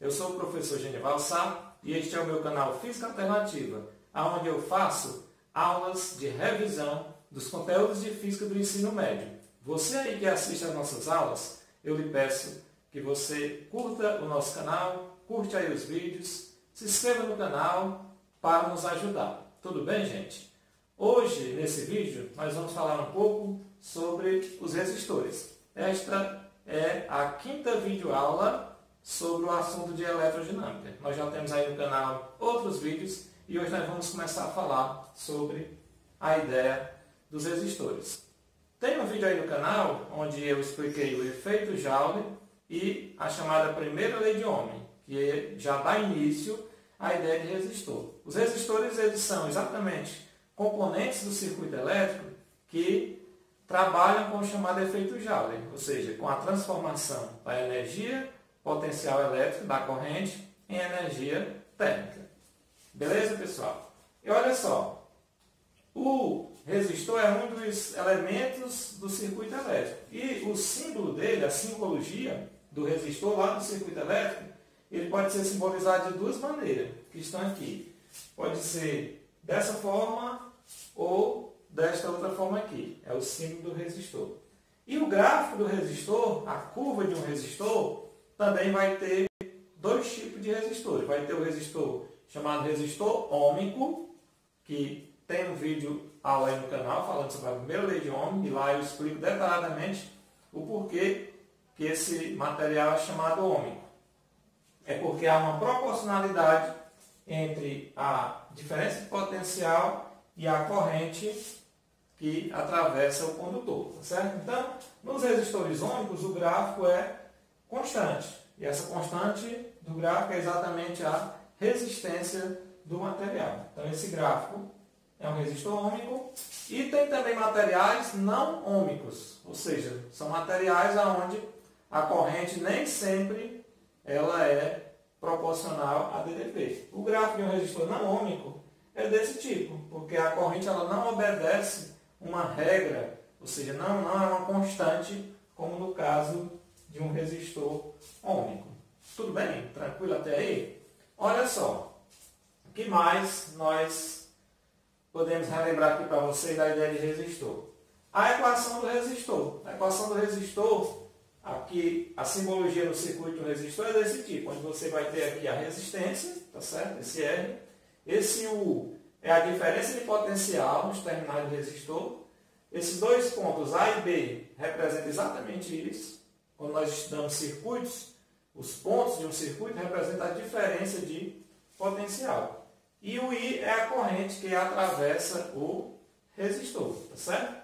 eu sou o professor Genival Sá e este é o meu canal Física Alternativa, onde eu faço aulas de revisão dos conteúdos de Física do ensino médio. Você aí que assiste às nossas aulas, eu lhe peço que você curta o nosso canal, curte aí os vídeos, se inscreva no canal para nos ajudar. Tudo bem, gente? Hoje, nesse vídeo, nós vamos falar um pouco sobre os resistores. Esta é a quinta videoaula sobre o assunto de eletrodinâmica. Nós já temos aí no canal outros vídeos e hoje nós vamos começar a falar sobre a ideia dos resistores. Tem um vídeo aí no canal onde eu expliquei o efeito Joule e a chamada primeira lei de Ohm, que já dá início à ideia de resistor. Os resistores eles são exatamente componentes do circuito elétrico que trabalham com o chamado efeito Joule, ou seja, com a transformação da energia potencial elétrica da corrente em energia térmica. Beleza, pessoal? E olha só, o resistor é um dos elementos do circuito elétrico. E o símbolo dele, a simbologia do resistor lá no circuito elétrico, ele pode ser simbolizado de duas maneiras, que estão aqui. Pode ser dessa forma ou desta outra forma aqui. É o símbolo do resistor. E o gráfico do resistor, a curva de um resistor, também vai ter dois tipos de resistores. Vai ter o resistor chamado resistor ôhmico, que tem um vídeo aula aí no canal falando sobre a primeira lei de Ohm, e lá eu explico detalhadamente o porquê que esse material é chamado ôhmico. É porque há uma proporcionalidade entre a diferença de potencial e a corrente que atravessa o condutor, tá certo? Então, nos resistores ôhmicos, o gráfico é constante. E essa constante do gráfico é exatamente a resistência do material. Então, esse gráfico é um resistor ôhmico. E tem também materiais não ôhmicos, ou seja, são materiais onde a corrente nem sempre ela é proporcional a DDP. O gráfico de um resistor não ôhmico é desse tipo, porque a corrente ela não obedece uma regra, ou seja, não é uma constante, como no caso de um resistor ôhmico. Tudo bem? Tranquilo até aí? Olha só, o que mais nós podemos relembrar aqui para vocês da ideia de resistor? A equação do resistor. A equação do resistor, aqui a simbologia no circuito do resistor é desse tipo, onde você vai ter aqui a resistência, tá certo? Esse R. Esse U é a diferença de potencial nos terminais do resistor. Esses dois pontos A e B representam exatamente isso. Quando nós estudamos circuitos, os pontos de um circuito representam a diferença de potencial. E o I é a corrente que atravessa o resistor, tá certo?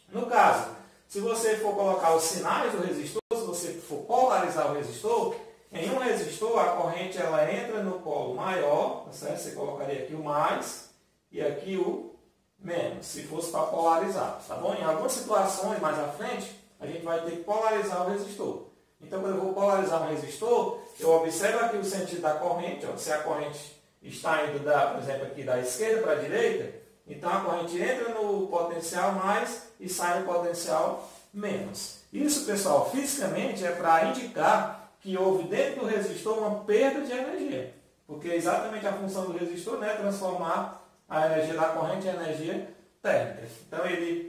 No caso, se você for colocar os sinais do resistor, se você for polarizar o resistor, em um resistor a corrente ela entra no polo maior, tá certo? Você colocaria aqui o mais e aqui o menos, se fosse para polarizar, tá bom? Em algumas situações mais à frente, a gente vai ter que polarizar o resistor. Então, quando eu vou polarizar um resistor, eu observo aqui o sentido da corrente, ó, se a corrente está indo, por exemplo, aqui da esquerda para a direita, então a corrente entra no potencial mais e sai no potencial menos. Isso, pessoal, fisicamente é para indicar que houve dentro do resistor uma perda de energia. Porque exatamente a função do resistor, né, é transformar a energia da corrente em energia térmica. Então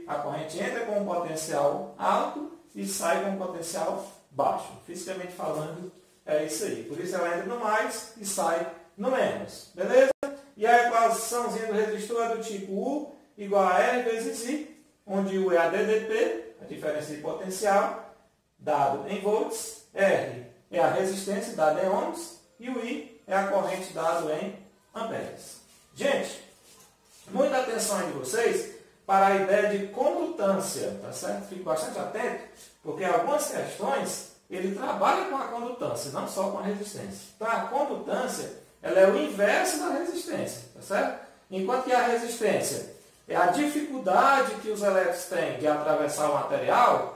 a corrente entra com um potencial alto e sai com um potencial baixo. Fisicamente falando, é isso aí. Por isso ela entra no mais e sai no menos. Beleza? E a equaçãozinha do resistor é do tipo U igual a R vezes I, onde U é a DDP, a diferença de potencial, dado em volts, R é a resistência, dada em ohms, e o I é a corrente, dado em amperes. Gente, muita atenção aí de vocês para a ideia de condutância, tá certo? Fique bastante atento, porque algumas questões ele trabalha com a condutância, não só com a resistência. Então a condutância ela é o inverso da resistência, tá certo? Enquanto que a resistência é a dificuldade que os elétrons têm de atravessar o material,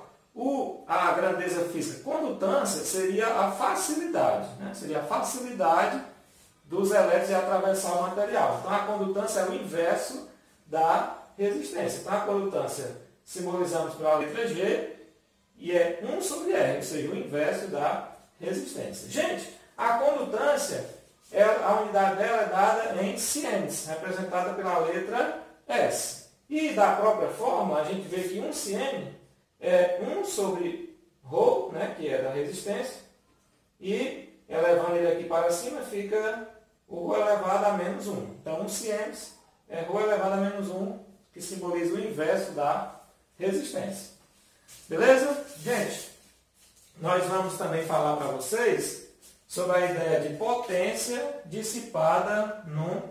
a grandeza física condutância seria a facilidade, né? Seria a facilidade dos elétrons de atravessar o material. Então a condutância é o inverso da resistência. Então a condutância simbolizamos pela letra G e é 1 sobre R, ou seja, o inverso da resistência. Gente, A condutância, a unidade dela é dada em sienes, representada pela letra S. E da própria fórmula, a gente vê que 1 siene é 1 sobre ρ, né, que é da resistência, e elevando ele aqui para cima, fica o ρ elevado a menos 1. Então, 1 sienes é ρ elevado a menos 1, que simboliza o inverso da resistência. Beleza? Gente, nós vamos também falar para vocês sobre a ideia de potência dissipada num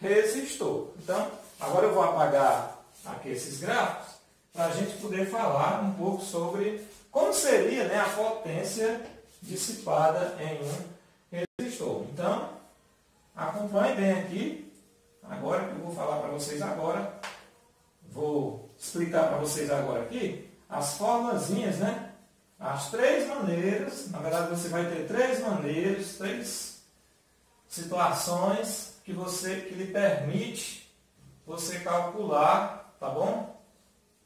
resistor. Então, agora eu vou apagar aqui esses gráficos para a gente poder falar um pouco sobre como seria, né, a potência dissipada em um resistor. Então, acompanhe bem aqui, agora que eu vou falar para vocês agora, vou explicar para vocês agora aqui as formulazinhas, né? As 3 maneiras, na verdade você vai ter 3 maneiras, 3 situações que lhe permite você calcular, tá bom?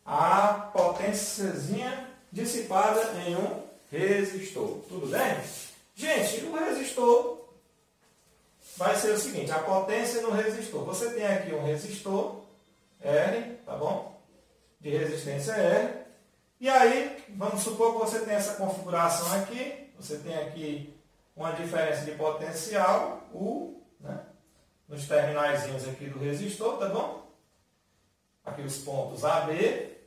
A potênciazinha dissipada em um resistor. Tudo bem? Gente, o resistor vai ser o seguinte, a potência no resistor. Você tem aqui um resistor R, tá bom? De resistência R. E aí, vamos supor que você tem essa configuração aqui, você tem aqui uma diferença de potencial, U, né, nos terminaizinhos aqui do resistor, tá bom? Aqui os pontos AB.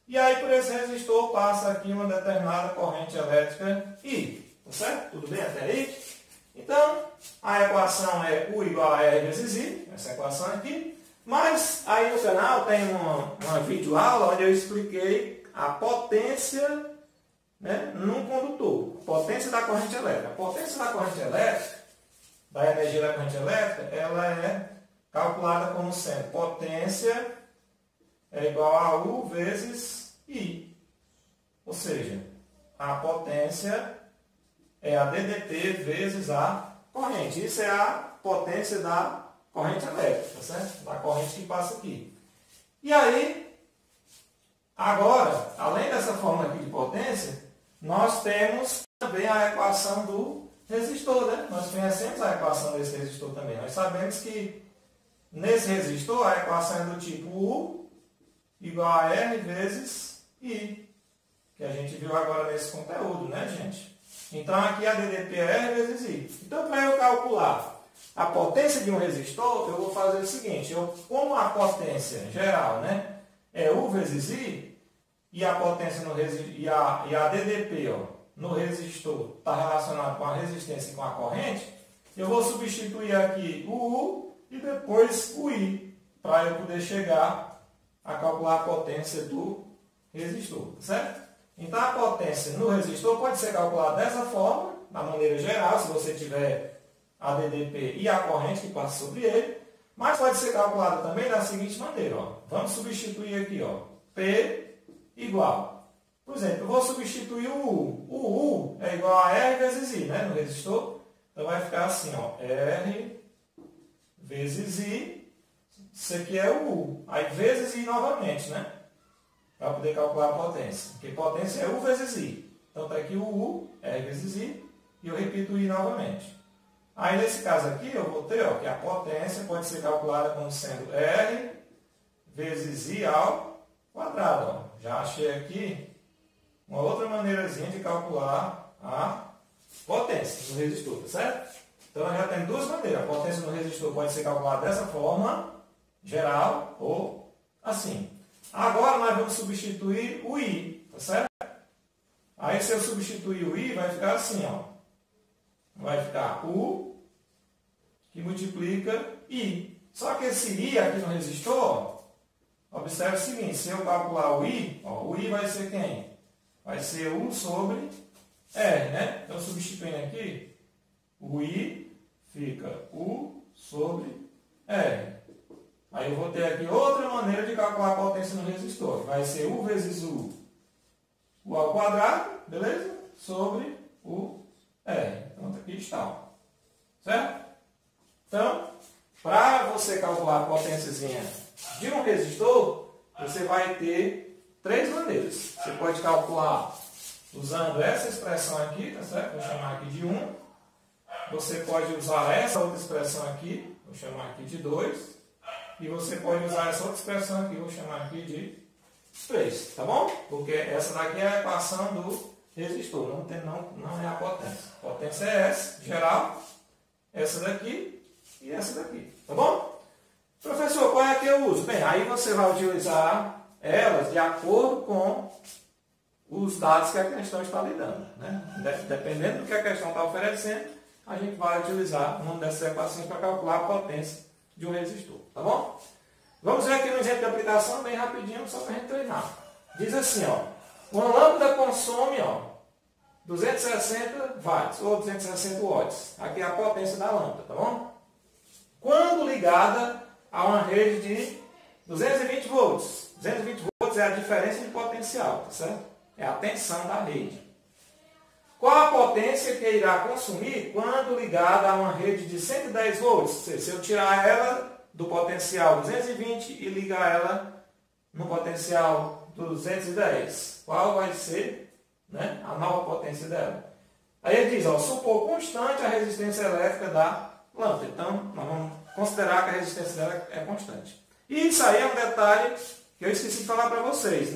E aí, por esse resistor, passa aqui uma determinada corrente elétrica I, tá certo? Tudo bem até aí? Então, a equação é U igual a R vezes I, essa equação aqui. Mas, aí no canal tem uma videoaula onde eu expliquei a potência, né, num condutor, potência da corrente elétrica. A potência da corrente elétrica, da energia da corrente elétrica, ela é calculada como sendo potência é igual a U vezes I. Ou seja, a potência é a DDT vezes a corrente. Isso é a potência da corrente elétrica, tá certo? Da corrente que passa aqui. E aí, agora, além dessa fórmula aqui de potência, nós temos também a equação do resistor, né? Nós conhecemos a equação desse resistor também. Nós sabemos que nesse resistor a equação é do tipo U igual a R vezes I, que a gente viu agora nesse conteúdo, né, gente? Então aqui a DDP é R vezes I. Então, para eu calcular a potência de um resistor, eu vou fazer o seguinte, como a potência geral, né, é U vezes I, e a potência e a DDP, ó, no resistor está relacionado com a resistência e com a corrente, eu vou substituir aqui o U e depois o I, para eu poder chegar a calcular a potência do resistor, certo? Então a potência no resistor pode ser calculada dessa forma, da maneira geral, se você tiver a DDP e a corrente que passa sobre ele, mas pode ser calculada também da seguinte maneira, ó. Vamos substituir aqui, ó, P igual. Por exemplo, eu vou substituir o U. O U é igual a R vezes I, né, no resistor. Então vai ficar assim, ó, R vezes I, isso aqui é o U. Aí vezes I novamente, né, para poder calcular a potência. Porque potência é U vezes I. Então está aqui o U, R vezes I, e eu repito o I novamente. Aí, nesse caso aqui, eu vou ter, ó, que a potência pode ser calculada como sendo R vezes I ao quadrado. Ó. Já achei aqui uma outra maneirazinha de calcular a potência do resistor, tá certo? Então, já tem 2 maneiras. A potência do resistor pode ser calculada dessa forma, geral, ou assim. Agora, nós vamos substituir o I, tá certo? Aí, se eu substituir o I, vai ficar assim, ó. Vai ficar U, que multiplica I. Só que esse I aqui no resistor, ó, observe o seguinte, se eu calcular o I, ó, o I vai ser quem? Vai ser U sobre R, né? Então, substituindo aqui, o I fica U sobre R. Aí eu vou ter aqui outra maneira de calcular a potência no resistor. Vai ser U vezes U ao quadrado, beleza? Sobre o R. Então, aqui está. Ó. Certo? Então, para você calcular a potênciazinha de um resistor, você vai ter 3 maneiras. Você pode calcular usando essa expressão aqui, tá certo? Vou chamar aqui de 1. você pode usar essa outra expressão aqui, vou chamar aqui de 2, e você pode usar essa outra expressão aqui, vou chamar aqui de 3, tá bom? Porque essa daqui é a equação do resistor, não é a potência. A potência é essa, geral, essa daqui e essa daqui, tá bom? Professor, qual é a que eu uso? Bem, aí você vai utilizar elas de acordo com os dados que a questão está lhe dando, né? Dependendo do que a questão está oferecendo, a gente vai utilizar uma dessas equações para calcular a potência de um resistor, tá bom? Vamos ver aqui no exemplo de aplicação, bem rapidinho, só para a gente treinar. Diz assim, ó, uma lâmpada consome, ó, 260 watts ou 260 watts. Aqui é a potência da lâmpada, tá bom? Quando ligada a uma rede de 220 volts. 220 volts é a diferença de potencial, tá certo? É a tensão da rede. Qual a potência que irá consumir quando ligada a uma rede de 110 volts? Se eu tirar ela do potencial 220 e ligar ela no potencial 210, qual vai ser, né, a nova potência dela? Aí ele diz, ó, supor constante a resistência elétrica da lâmpada. Então, nós vamos considerar que a resistência dela é constante. E isso aí é um detalhe que eu esqueci de falar para vocês.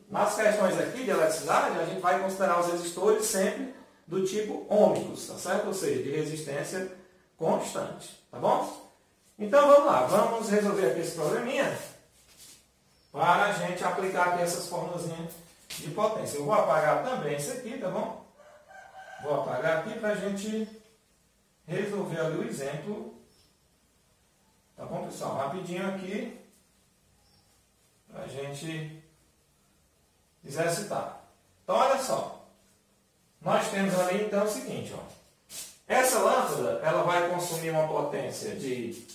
Nas questões aqui de eletricidade, a gente vai considerar os resistores sempre do tipo ômicos, tá certo? Ou seja, de resistência constante, tá bom? Então vamos lá, vamos resolver aqui esse probleminha para a gente aplicar aqui essas formulazinhas de potência. Eu vou apagar também esse aqui, tá bom? Vou apagar aqui para a gente resolver ali o exemplo. Tá bom, pessoal? Rapidinho aqui para a gente exercitar. Então, olha só. Nós temos ali, então, o seguinte, ó. Essa lâmpada, ela vai consumir uma potência de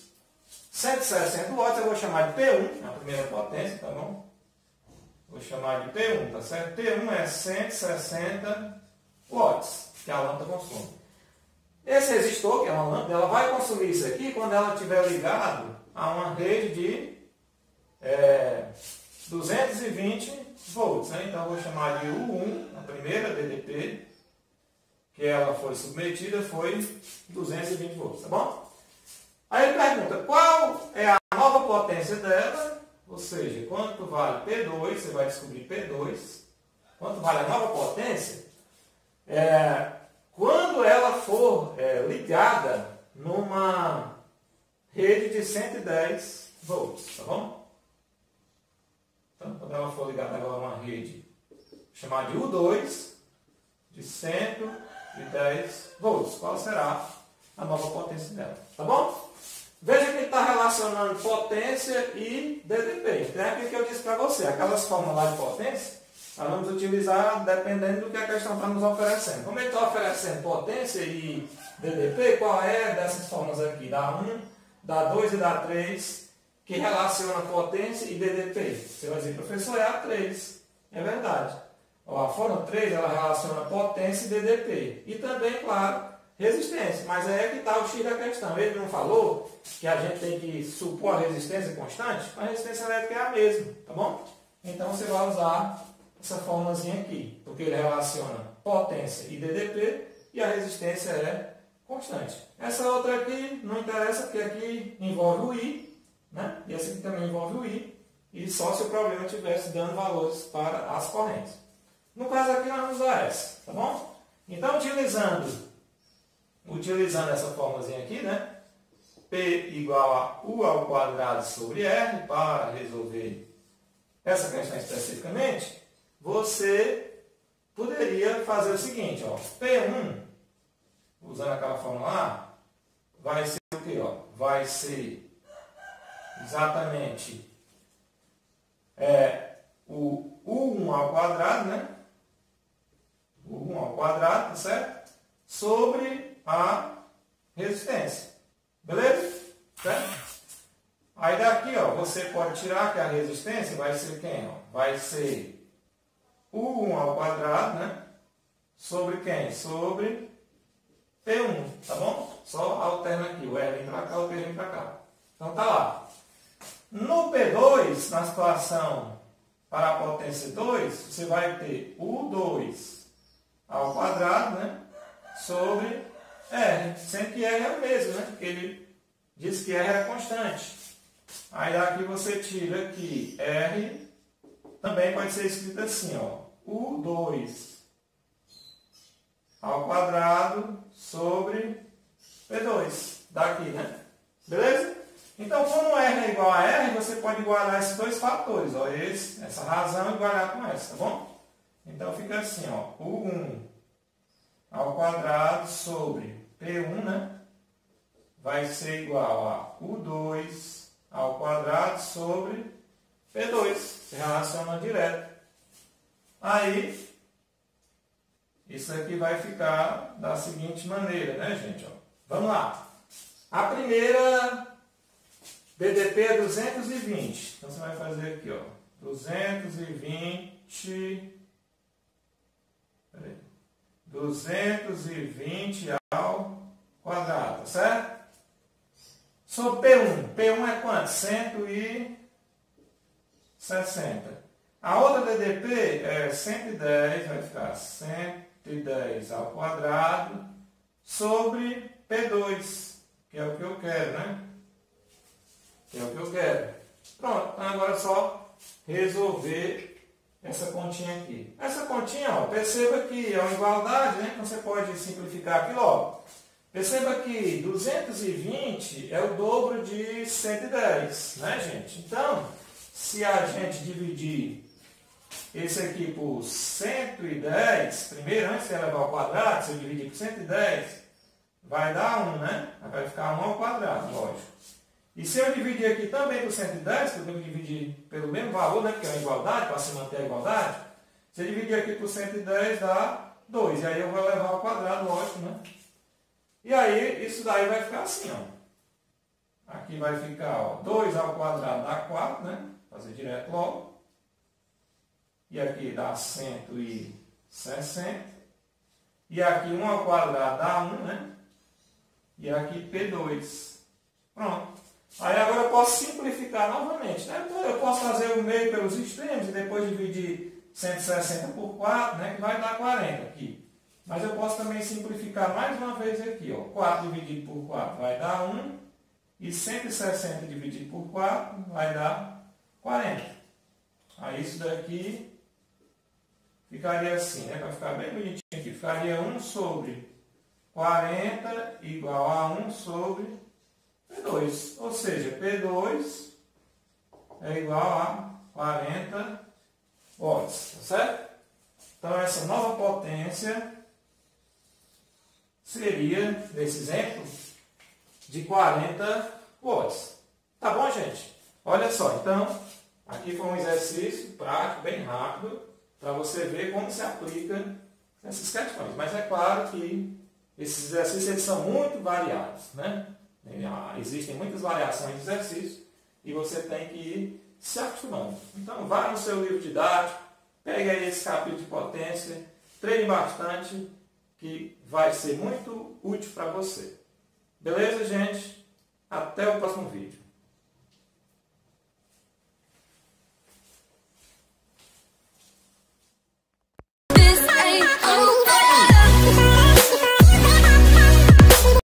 160 watts. Eu vou chamar de P1, a primeira potência, tá bom? Vou chamar de P1, tá certo? P1 é 160 watts, que a lâmpada consome. Esse resistor, que é uma lâmpada, ela vai consumir isso aqui quando ela estiver ligado a uma rede de 220 volts. Né? Então, eu vou chamar de U1, a primeira DDP, que ela foi submetida, foi 220 volts, tá bom? Aí ele pergunta, qual é a nova potência dela? Ou seja, quanto vale P2, você vai descobrir P2. Quanto vale a nova potência? Quando ela for ligada numa rede de 110 volts, tá bom? Então, quando ela for ligada agora a uma rede chamada de U2, de 110 volts, qual será a nova potência dela, tá bom? Veja que ele está relacionando potência e DDP. Então é aquilo que eu disse para você, aquelas fórmulas lá de potência, nós vamos utilizar dependendo do que a questão está nos oferecendo. Como ele está oferecendo potência e DDP, qual é dessas fórmulas aqui? Da 1, da 2 e da 3, que relaciona potência e DDP. Você vai dizer, professor, é a 3. É verdade. Ó, a fórmula 3, ela relaciona potência e DDP. E também, claro, resistência. Mas aí é que está o X da questão. Ele não falou que a gente tem que supor a resistência constante? A resistência elétrica é a mesma, tá bom? Então você vai usar essa fórmulazinha aqui, porque ele relaciona potência e DDP e a resistência é constante. Essa outra aqui não interessa, porque aqui envolve o I, né? E essa aqui também envolve o I, e só se o problema estivesse dando valores para as correntes. No caso aqui nós vamos usar essa, tá bom? Então, utilizando essa fórmulazinha aqui, né? P igual a U ao quadrado sobre R, para resolver essa questão especificamente, você poderia fazer o seguinte, ó, P1, usando aquela fórmula lá, vai ser o quê? Ó? Vai ser exatamente o U1 ao quadrado, né? O 1 ao quadrado, tá certo? Sobre a resistência. Beleza? Certo? Aí daqui, ó, você pode tirar que a resistência vai ser quem? Ó? Vai ser U1 ao quadrado, né? Sobre quem? Sobre P1, tá bom? Só alterna aqui, o R vem para cá, o P vem para cá. Então tá lá. No P2, na situação para a potência 2, você vai ter U2 ao quadrado, né? Sobre R, sendo que R é o mesmo, né? Porque ele diz que R é constante. Aí daqui você tira que R também pode ser escrito assim, ó, U2 ao quadrado sobre P2. Daqui, né? Beleza? Então, como R é igual a R, você pode igualar esses dois fatores, ó, essa razão igualar com essa, tá bom? Então, fica assim, ó, U1 ao quadrado sobre P1, né? Vai ser igual a U2 ao quadrado sobre P2. Se relaciona direto. Aí, isso aqui vai ficar da seguinte maneira, né, gente? Ó, vamos lá. A primeira BDP é 220. Então, você vai fazer aqui, ó, 220 ao quadrado, certo? Sobre P1. P1 é quanto? 160. A outra DDP é 110, vai ficar 110 ao quadrado sobre P2, que é o que eu quero, né? Que é o que eu quero. Pronto, então agora é só resolver essa continha aqui. Essa continha, ó, perceba que é uma igualdade, né? Então você pode simplificar aqui logo. Perceba que 220 é o dobro de 110, né, gente? Então, se a gente dividir esse aqui por 110, primeiro, antes de elevar ao quadrado, se eu dividir por 110, vai dar 1, né? Vai ficar 1 ao quadrado, lógico. E se eu dividir aqui também por 110, que eu tenho que dividir pelo mesmo valor, né? Porque é uma igualdade, para se manter a igualdade. Se eu dividir aqui por 110, dá 2. E aí eu vou elevar ao quadrado, lógico, né? E aí, isso daí vai ficar assim, ó. Aqui vai ficar, ó, 2 ao quadrado dá 4, né? Fazer direto logo. E aqui dá 160. E aqui 1 ao quadrado dá 1, né? E aqui P2. Pronto. Aí agora eu posso simplificar novamente, né? Então eu posso fazer o meio pelos extremos e depois dividir 160 por 4, né? Que vai dar 40 aqui. Mas eu posso também simplificar mais uma vez aqui, ó. 4 dividido por 4 vai dar 1. E 160 dividido por 4 vai dar 40. Aí isso daqui ficaria assim, né? Para ficar bem bonitinho aqui. Ficaria 1 sobre 40 igual a 1 sobre P2. Ou seja, P2 é igual a 40 watts. Tá certo? Então, essa nova potência seria, nesse exemplo, de 40 watts. Tá bom, gente? Olha só, então, aqui foi um exercício prático, bem rápido, para você ver como se aplica essas questões. Mas é claro que esses exercícios eles são muito variados, né? Existem muitas variações de exercícios e você tem que ir se acostumando. Então, vá no seu livro didático, pegue aí esse capítulo de potência, treine bastante, que vai ser muito útil para você. Beleza, gente? Até o próximo vídeo.